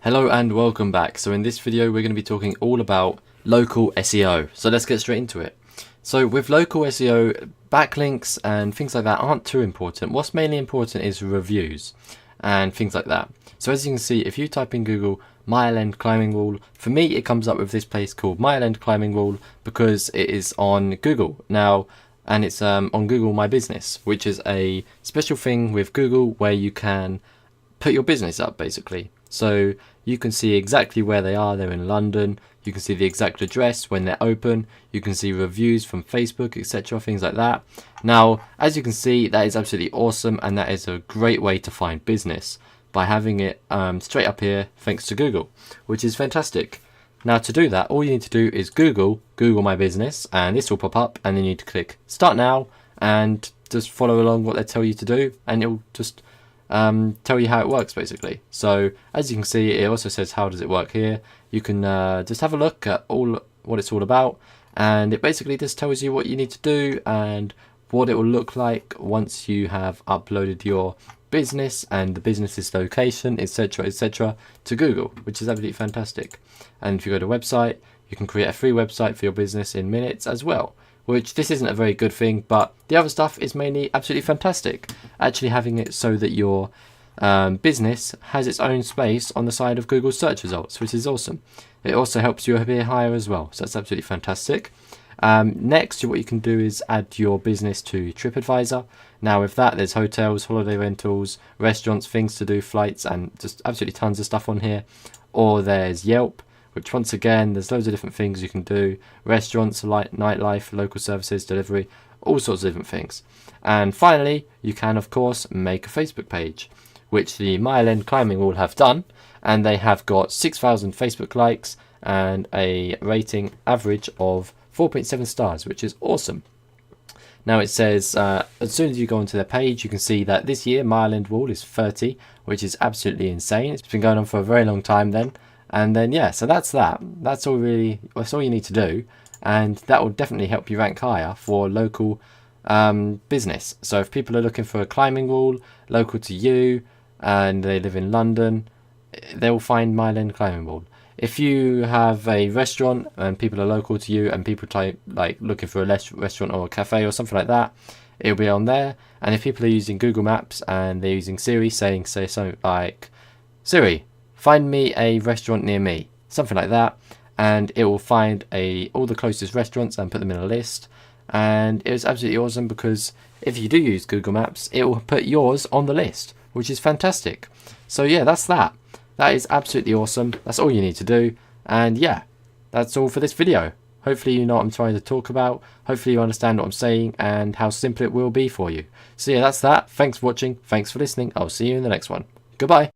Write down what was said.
Hello and welcome back. So in this video we're going to be talking all about local SEO. So let's get straight into it. So with local SEO, backlinks and things like that aren't too important. What's mainly important is reviews and things like that. So as you can see, if you type in Google Mile End Climbing Wall, for me it comes up with this place called Mile End Climbing Wall because it is on Google now, and it's on Google My Business, which is a special thing with Google where you can put your business up basically. So you can see exactly where they are. They're in London. You can see the exact address when they're open. You can see reviews from Facebook, etc., things like that. Now, as you can see, that is absolutely awesome, and that is a great way to find business by having it straight up here thanks to Google, which is fantastic. Now, to do that, all you need to do is Google My Business, and this will pop up, and then you need to click Start Now and just follow along what they tell you to do, and it'll just tell you how it works basically. So as you can see, it also says how does it work here. You can just have a look at what it's all about, and it basically just tells you what you need to do and what it will look like once you have uploaded your business and the business's location, etc., etc., to Google, which is absolutely fantastic. And if you go to a website, you can create a free website for your business in minutes as well, which this isn't a very good thing, but the other stuff is mainly absolutely fantastic. Actually having it so that your business has its own space on the side of Google search results, which is awesome. It also helps you appear higher as well, so that's absolutely fantastic. Next, what you can do is add your business to TripAdvisor. Now with that, there's hotels, holiday rentals, restaurants, things to do, flights, and just absolutely tons of stuff on here. Or there's Yelp, which once again, there's loads of different things you can do. Restaurants, nightlife, local services, delivery, all sorts of different things. And finally, you can of course make a Facebook page, which the Mile End Climbing Wall have done, and they have got 6,000 Facebook likes and a rating average of 4.7 stars, which is awesome. Now it says, as soon as you go onto their page, you can see that this year Mile End Wall is 30, which is absolutely insane. It's been going on for a very long time then. And then yeah, so that's that. That's all you need to do, and that will definitely help you rank higher for local business. So if people are looking for a climbing wall local to you and they live in London, they will find Mile End Climbing Wall. If you have a restaurant and people are local to you and people type like looking for a restaurant or a cafe or something like that, it'll be on there. And if people are using Google Maps and they're using Siri, say something like, Siri, find me a restaurant near me, something like that, and it will find all the closest restaurants and put them in a list. And it's absolutely awesome because if you do use Google Maps, it will put yours on the list, which is fantastic. So yeah, that's that. That is absolutely awesome. That's all you need to do. And yeah, that's all for this video. Hopefully you know what I'm trying to talk about. Hopefully you understand what I'm saying and how simple it will be for you. So yeah, that's that. Thanks for watching. Thanks for listening. I'll see you in the next one. Goodbye.